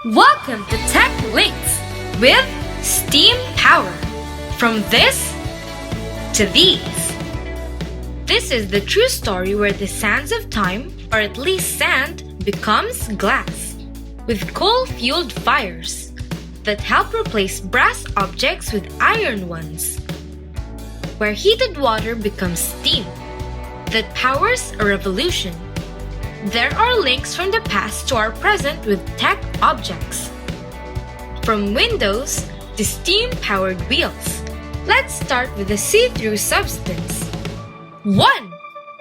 Welcome to Tech Links with Steam Power. From this to these. This is the true story where the sands of time, or at least sand, becomes glass, with coal-fueled fires that help replace brass objects with iron ones, where heated water becomes steam that powers a revolution. There are links from the past to our present with tech objects, from windows to steam-powered wheels. Let's start with a see-through substance. 1.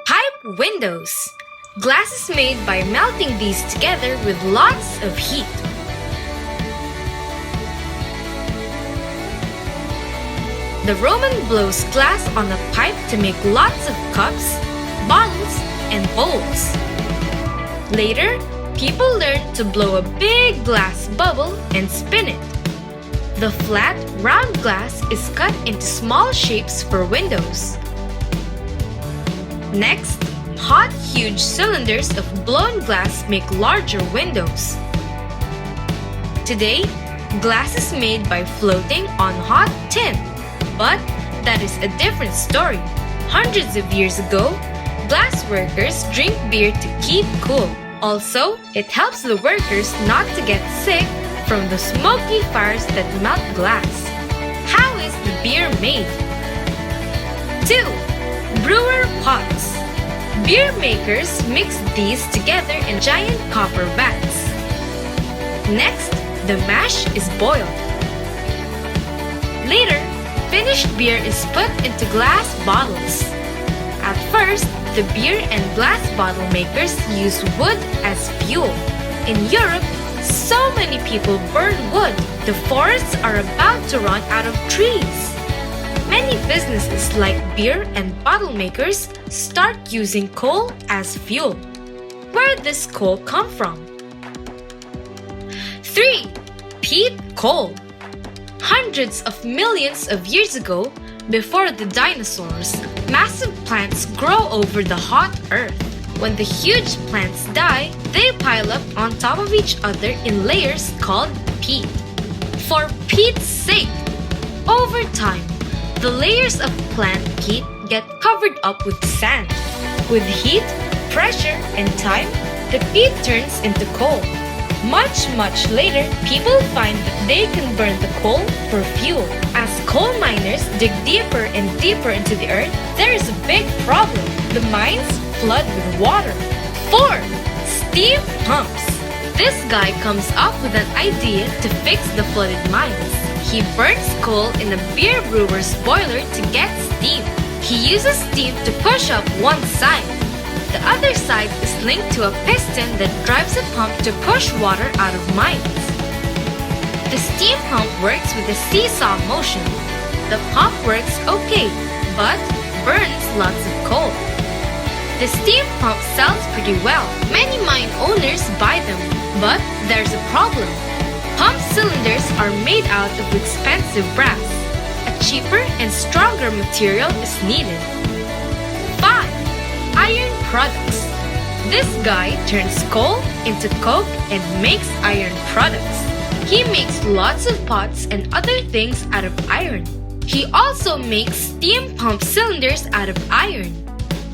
Pipe windows. Glass is made by melting these together with lots of heat. The Roman blows glass on a pipe to make lots of cups, bottles, and bowls. Later, people learned to blow a big glass bubble and spin it. The flat, round glass is cut into small shapes for windows. Next, hot, huge cylinders of blown glass make larger windows. Today, glass is made by floating on hot tin, but that is a different story. Hundreds of years ago, glass workers drink beer to keep cool. Also, it helps the workers not to get sick from the smoky fires that melt glass. How is the beer made? 2. Brewer pots. Beer makers mix these together in giant copper vats. Next, the mash is boiled. Later, finished beer is put into glass bottles. At first, the beer and glass bottle makers use wood as fuel. In Europe, so many people burn wood. The forests are about to run out of trees. Many businesses like beer and bottle makers start using coal as fuel. Where does this coal come from? 3. Peat coal. Hundreds of millions of years ago, before the dinosaurs, massive plants grow over the hot earth. When the huge plants die, they pile up on top of each other in layers called peat. For peat's sake, over time, the layers of plant peat get covered up with sand. With heat, pressure, and time, the peat turns into coal. Much later, people find that they can burn the coal for fuel. As coal miners dig deeper and deeper into the earth, there is a big problem. The mines flood with water. 4. Steam pumps. This guy comes up with an idea to fix the flooded mines. He burns coal in a beer brewer's boiler to get steam. He uses steam to push up one side. The other side is linked to a piston that drives a pump to push water out of mines. The steam pump works with a seesaw motion. The pump works okay, but burns lots of coal. The steam pump sells pretty well. Many mine owners buy them, but there's a problem. Pump cylinders are made out of expensive brass. A cheaper and stronger material is needed. 5. Iron products. This guy turns coal into coke and makes iron products. He makes lots of pots and other things out of iron. He also makes steam pump cylinders out of iron.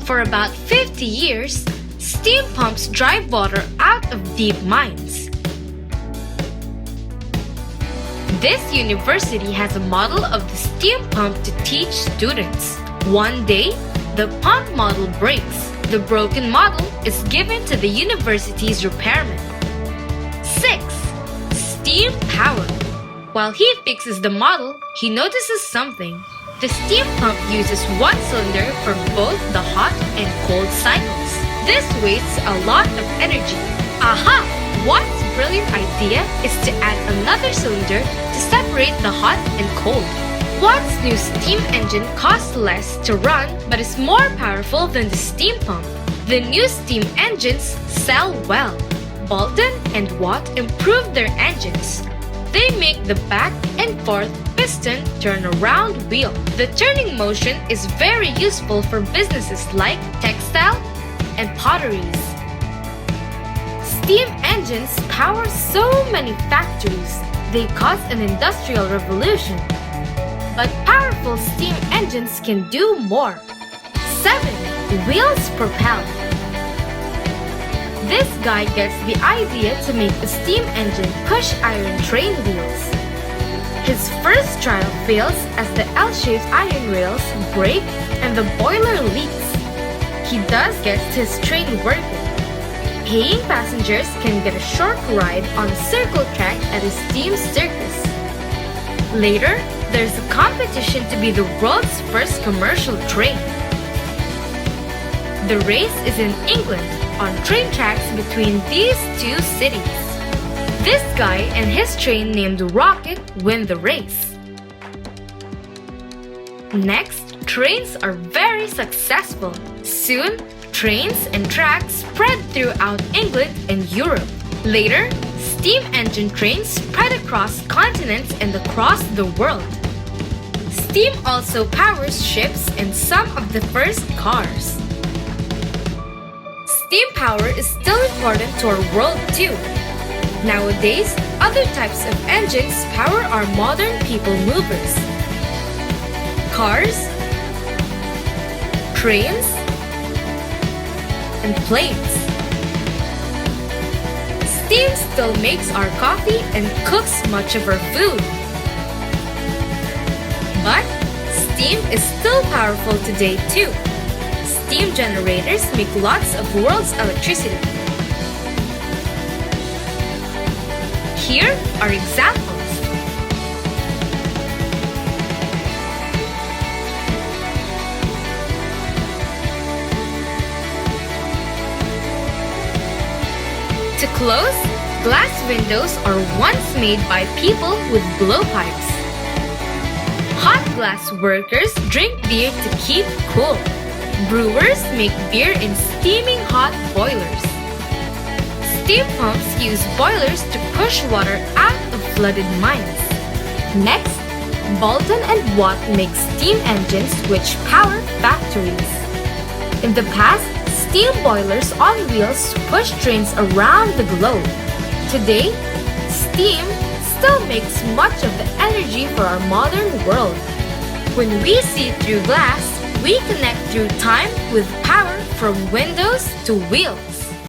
For about 50 years, steam pumps drive water out of deep mines. This university has a model of the steam pump to teach students. One day, the pump model breaks. The broken model is given to the university's repairman. 6. Steam power. While he fixes the model, he notices something. The steam pump uses one cylinder for both the hot and cold cycles. This wastes a lot of energy. Aha! One's brilliant idea is to add another cylinder to separate the hot and cold. Watt's new steam engine costs less to run but is more powerful than the steam pump. The new steam engines sell well. Boulton and Watt improved their engines. They make the back and forth piston turn around wheel. The turning motion is very useful for businesses like textile and potteries. Steam engines power so many factories. They cause an industrial revolution. But powerful steam engines can do more. 7. Wheels propel. This guy gets the idea to make a steam engine push iron train wheels. His first trial fails as the L-shaped iron rails break and the boiler leaks. He does get his train working. Paying passengers can get a short ride on a circle track at a steam circus. Later, there's a competition to be the world's first commercial train. The race is in England on train tracks between these two cities. This guy and his train named Rocket win the race. Next, trains are very successful. Soon, trains and tracks spread throughout England and Europe. Later, steam engine trains spread across continents and across the world. Steam also powers ships and some of the first cars. Steam power is still important to our world too. Nowadays, other types of engines power our modern people movers. Cars, trains, and planes. Steam still makes our coffee and cooks much of our food. But steam is still powerful today too. Steam generators make lots of world's electricity. Here are examples. To close, glass windows are once made by people with blowpipes. Hot glass workers drink beer to keep cool. Brewers make beer in steaming hot boilers. Steam pumps use boilers to push water out of flooded mines. Next, Boulton and Watt make steam engines which power factories. In the past, steam boilers on wheels push trains around the globe. Today, steam still makes much of the energy for our modern world. When we see through glass, we connect through time with power from windows to wheels.